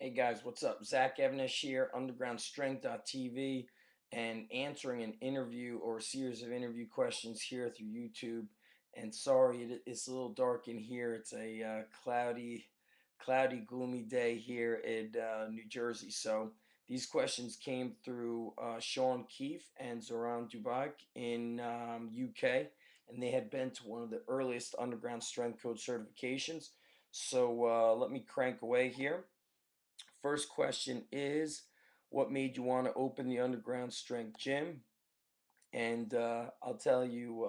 Hey guys, what's up? Zach Evanish here, undergroundstrength.tv, and answering an interview or a series of interview questions here through YouTube. And sorry, it's a little dark in here. It's a cloudy, gloomy day here in New Jersey. So these questions came through Sean Keefe and Zoran Dubak in UK, and they had been to one of the earliest underground strength coach certifications. So let me crank away here. First question is, what made you want to open the underground strength gym? And I'll tell you,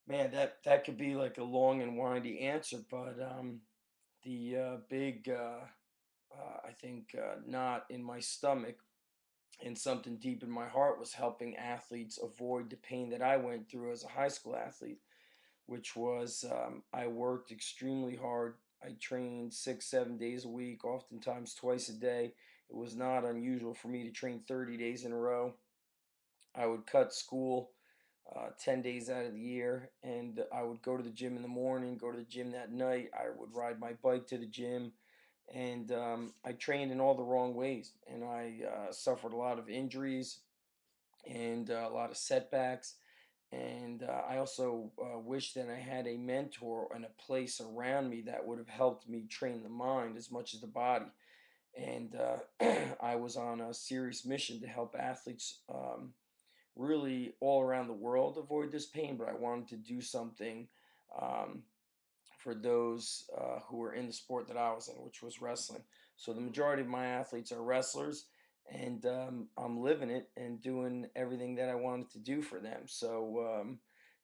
man, that could be like a long and windy answer, but the big, I think, knot in my stomach and something deep in my heart was helping athletes avoid the pain that I went through as a high school athlete, which was I worked extremely hard. I trained 6, 7 days a week, oftentimes twice a day. It was not unusual for me to train 30 days in a row. I would cut school 10 days out of the year, and I would go to the gym in the morning, go to the gym that night. I would ride my bike to the gym, and I trained in all the wrong ways, and I suffered a lot of injuries and a lot of setbacks. And I also wish that I had a mentor and a place around me that would have helped me train the mind as much as the body. And I was on a serious mission to help athletes really all around the world avoid this pain, but I wanted to do something um, for those who were in the sport that I was in, which was wrestling. So the majority of my athletes are wrestlers, and I'm living it and doing everything that I wanted to do for them. So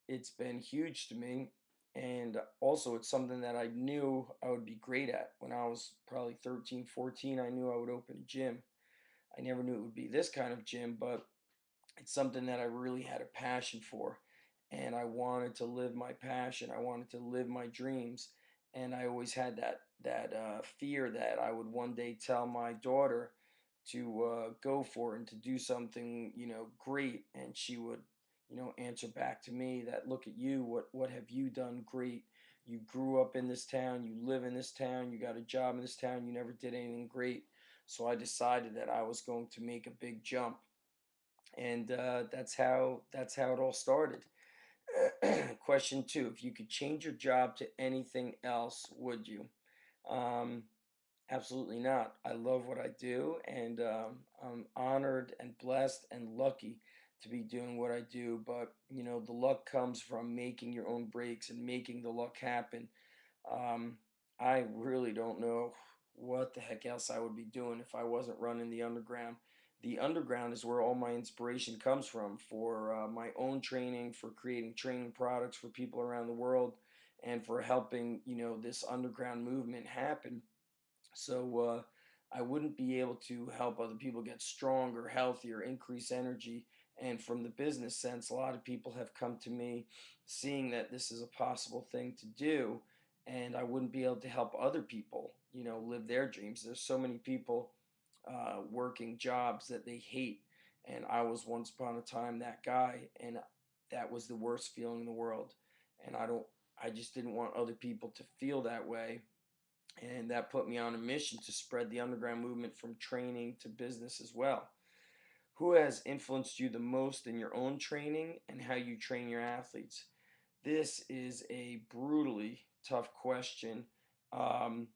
it's been huge to me. And also, it's something that I knew I would be great at. When I was probably 13, 14, I knew I would open a gym. I never knew it would be this kind of gym, but it's something that I really had a passion for, and I wanted to live my passion. I wanted to live my dreams, and I always had that fear that I would one day tell my daughter to go for it and to do something, great, and she would, answer back to me that, look at you, what have you done great? You grew up in this town, you live in this town, you got a job in this town, you never did anything great. So I decided that I was going to make a big jump, and that's how it all started. Question two: if you could change your job to anything else, would you? Um, Absolutely not. I love what I do, and I'm honored and blessed and lucky to be doing what I do. But the luck comes from making your own breaks and making the luck happen. um, I really don't know what the heck else I would be doing if I wasn't running the underground. The underground is where all my inspiration comes from for my own training, for creating training products for people around the world, and for helping this underground movement happen. So I wouldn't be able to help other people get stronger, healthier, increase energy. And from the business sense, a lot of people have come to me seeing that this is a possible thing to do, and I wouldn't be able to help other people, live their dreams. There's so many people working jobs that they hate, and I was once upon a time that guy, and that was the worst feeling in the world. And I just didn't want other people to feel that way, and that put me on a mission to spread the underground movement from training to business as well. Who has influenced you the most in your own training and how you train your athletes? This is a brutally tough question. Um,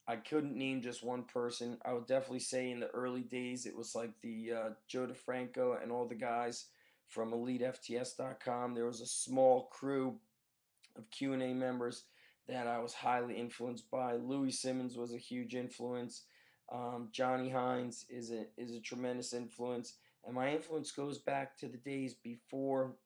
I couldn't name just one person. I would definitely say in the early days it was like the Joe DeFranco and all the guys from EliteFTS.com. There was a small crew of Q&A members that I was highly influenced by. Louis Simmons was a huge influence. Johnny Hines is a tremendous influence, and my influence goes back to the days before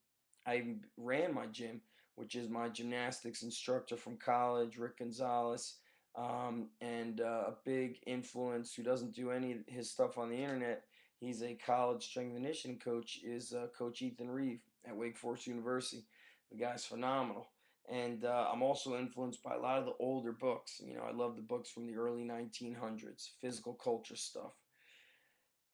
I even ran my gym, which is my gymnastics instructor from college, Rick Gonzalez, and a big influence who doesn't do any of his stuff on the internet. He's a college strength and conditioning coach. Is Coach Ethan Reeve at Wake Forest University. The guy's phenomenal. And I'm also influenced by a lot of the older books. I love the books from the early 1900s, physical culture stuff.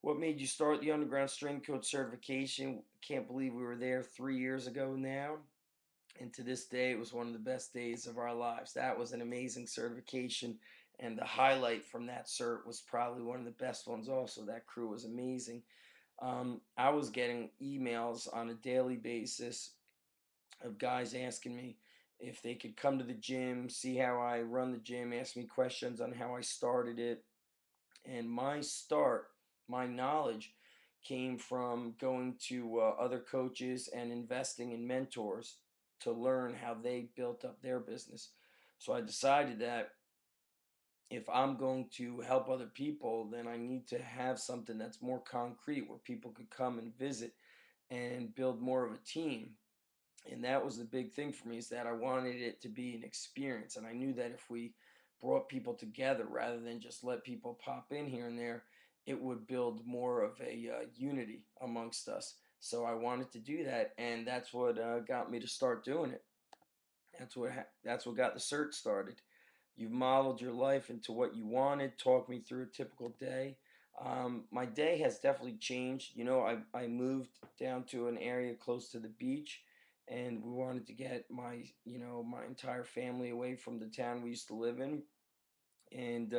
What made you start the underground strength coach certification? Can't believe we were there 3 years ago now. And to this day, it was one of the best days of our lives. That was an amazing certification. And the highlight from that cert was probably one of the best ones also. That crew was amazing. I was getting emails on a daily basis of guys asking me if they could come to the gym, see how I run the gym, ask me questions on how I started it. And my start, my knowledge came from going to other coaches and investing in mentors to learn how they built up their business. So I decided that if I'm going to help other people, then I need to have something that's more concrete where people could come and visit and build more of a team. And that was the big thing for me, is that I wanted it to be an experience. And I knew that if we brought people together rather than just let people pop in here and there, it would build more of a unity amongst us. So I wanted to do that, and that's what got me to start doing it. That's what got the search started. You've modeled your life into what you wanted. Talk me through a typical day. My day has definitely changed. I moved down to an area close to the beach, and we wanted to get my entire family away from the town we used to live in. And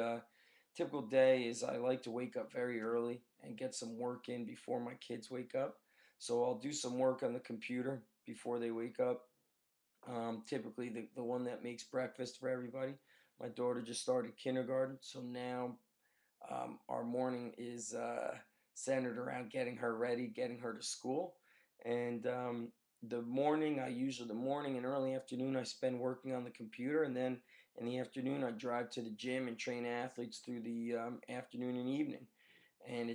typical day is I like to wake up very early and get some work in before my kids wake up. So I'll do some work on the computer before they wake up. Typically, the one that makes breakfast for everybody. My daughter just started kindergarten, so now our morning is centered around getting her ready, getting her to school. And the morning and early afternoon I spend working on the computer, and then in the afternoon I drive to the gym and train athletes through the afternoon and evening. And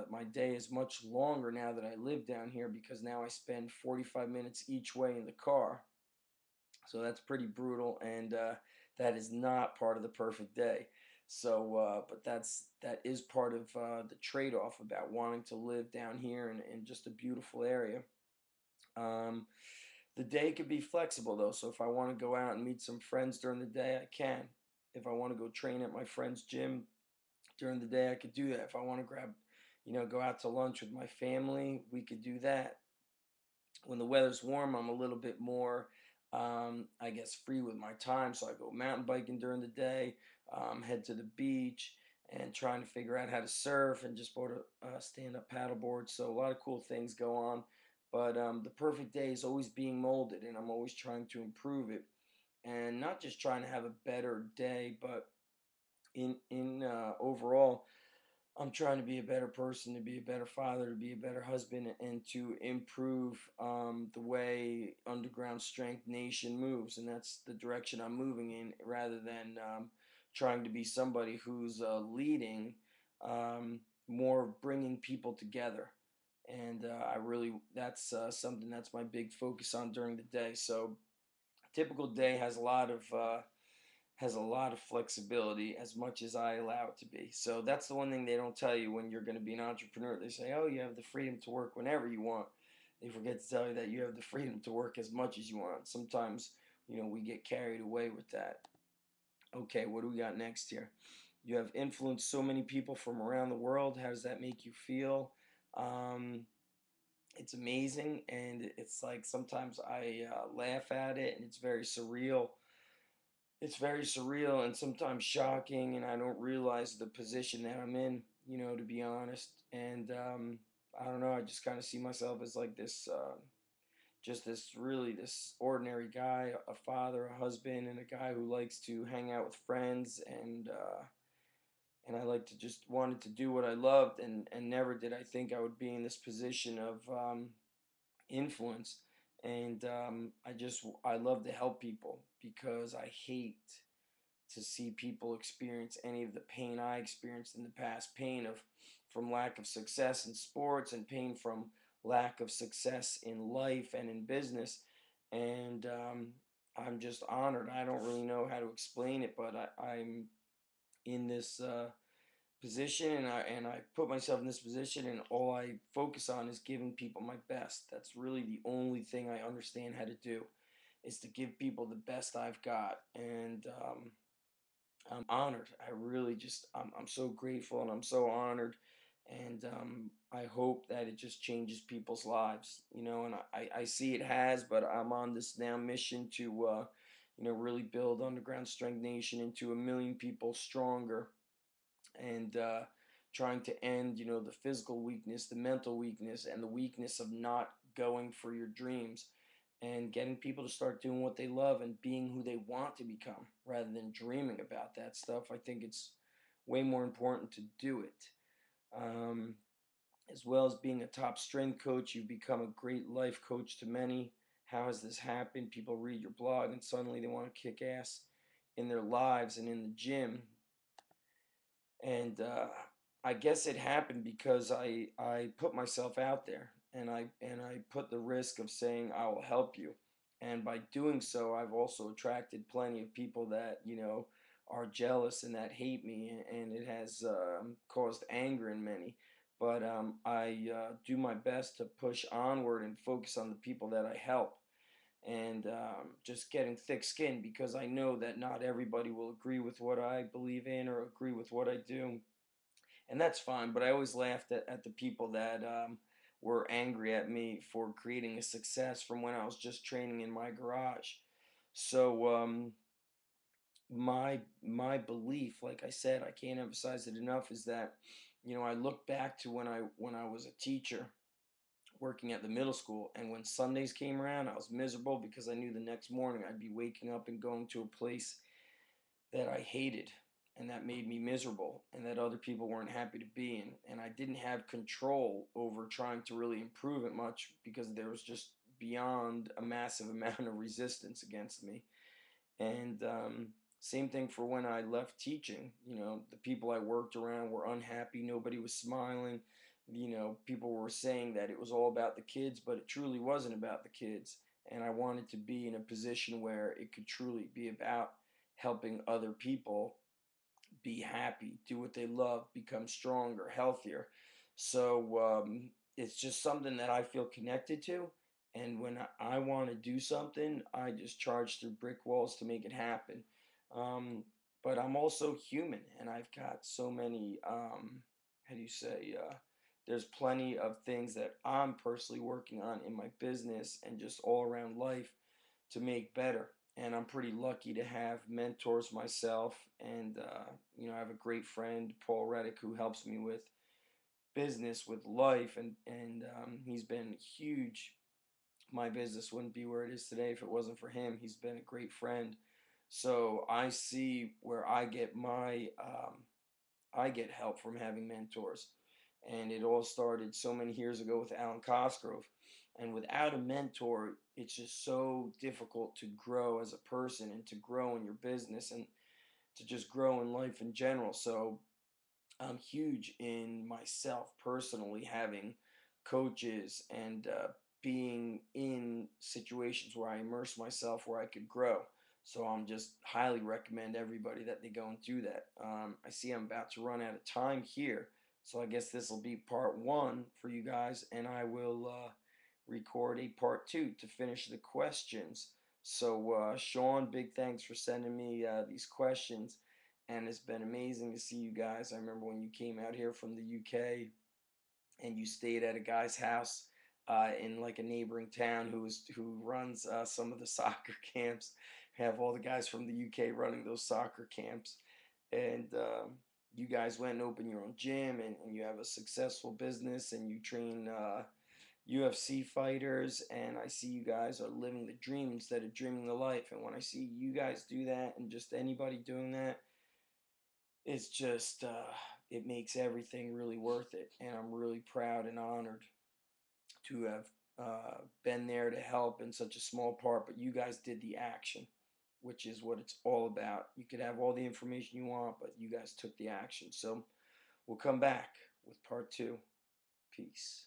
my day is much longer now that I live down here, because now I spend 45 minutes each way in the car, so that's pretty brutal, and that is not part of the perfect day. So, but that is part of the trade-off about wanting to live down here in just a beautiful area. Um, the day could be flexible though, so if I want to go out and meet some friends during the day, I can. If I want to go train at my friend's gym during the day, I could do that. If I want to go out to lunch with my family, we could do that. When the weather's warm, I'm a little bit more, I guess, free with my time. So I go mountain biking during the day, head to the beach, and trying to figure out how to surf, and just bought a stand-up paddleboard. So a lot of cool things go on. But the perfect day is always being molded, and I'm always trying to improve it, and not just trying to have a better day, but in overall, I'm trying to be a better person, to be a better father, to be a better husband, and to improve the way Underground Strength Nation moves. And that's the direction I'm moving in, rather than trying to be somebody who's leading, more of bringing people together. And that's something that's my big focus on during the day. So, typical day has a lot of flexibility, as much as I allow it to be. So that's the one thing they don't tell you when you're going to be an entrepreneur. They say, oh, you have the freedom to work whenever you want. They forget to tell you that you have the freedom to work as much as you want. Sometimes, we get carried away with that. Okay, what do we got next here? You have influenced so many people from around the world. How does that make you feel? Um, it's amazing, and it's like sometimes I laugh at it, and it's very surreal and sometimes shocking, and I don't realize the position that I'm in, to be honest. And I don't know, I just kind of see myself as like this, just this ordinary guy, a father, a husband, and a guy who likes to hang out with friends, and I like to just wanted to do what I loved, and never did I think I would be in this position of influence. And I love to help people, because I hate to see people experience any of the pain I experienced in the past, pain of from lack of success in sports, and pain from lack of success in life and in business. And I'm just honored. I don't really know how to explain it, but I'm in this position, and I put myself in this position, and all I focus on is giving people my best. That's really the only thing I understand how to do, is to give people the best I've got. And I'm honored. I really just, I'm so grateful, and I'm so honored. And I hope that it just changes people's lives, and I see it has, but I'm on this now mission to, really build Underground Strength Nation into 1 million people stronger, and trying to end, the physical weakness, the mental weakness, and the weakness of not going for your dreams, and getting people to start doing what they love and being who they want to become rather than dreaming about that stuff. I think it's way more important to do it. Um, as well as being a top strength coach, you've become a great life coach to many. How has this happened? People read your blog and suddenly they want to kick ass in their lives and in the gym. And I guess it happened because I put myself out there, and I put the risk of saying I will help you, and by doing so I've also attracted plenty of people that are jealous and that hate me, and it has caused anger in many. But I do my best to push onward and focus on the people that I help, and just getting thick skin, because I know that not everybody will agree with what I believe in or agree with what I do, and that's fine. But I always laughed at the people that were angry at me for creating a success from when I was just training in my garage. So my belief, like I said, I can't emphasize it enough, is that I look back to when I was a teacher working at the middle school, and when Sundays came around I was miserable because I knew the next morning I'd be waking up and going to a place that I hated, and that made me miserable, and that other people weren't happy to be in, and I didn't have control over trying to really improve it much because there was just beyond a massive amount of resistance against me. And same thing for when I left teaching. The people I worked around were unhappy. Nobody was smiling. People were saying that it was all about the kids, but it truly wasn't about the kids. And I wanted to be in a position where it could truly be about helping other people be happy, do what they love, become stronger, healthier. So it's just something that I feel connected to. And when I want to do something, I just charge through brick walls to make it happen. Um, but I'm also human, and I've got so many, how do you say, there's plenty of things that I'm personally working on in my business and just all around life to make better. And I'm pretty lucky to have mentors myself. And, I have a great friend, Paul Reddick, who helps me with business, with life. And he's been huge. My business wouldn't be where it is today if it wasn't for him. He's been a great friend. So I see where I get help from having mentors. And it all started so many years ago with Alan Cosgrove. And without a mentor, it's just so difficult to grow as a person and to grow in your business and to just grow in life in general. So I'm huge in myself personally having coaches and being in situations where I immerse myself where I could grow. So I'm just highly recommend everybody that they go and do that. I see I'm about to run out of time here, so I guess this will be part one for you guys, and I will record a part two to finish the questions. So Sean, big thanks for sending me these questions, and it's been amazing to see you guys. I remember when you came out here from the UK and you stayed at a guy's house in like a neighboring town who runs some of the soccer camps. Have all the guys from the UK running those soccer camps, and you guys went and opened your own gym, and you have a successful business, and you train UFC fighters, and I see you guys are living the dream instead of dreaming the life. And when I see you guys do that, and just anybody doing that, it's just it makes everything really worth it, and I'm really proud and honored to have been there to help in such a small part. But you guys did the action, which is what it's all about. You could have all the information you want, but you guys took the action. So we'll come back with part two. Peace.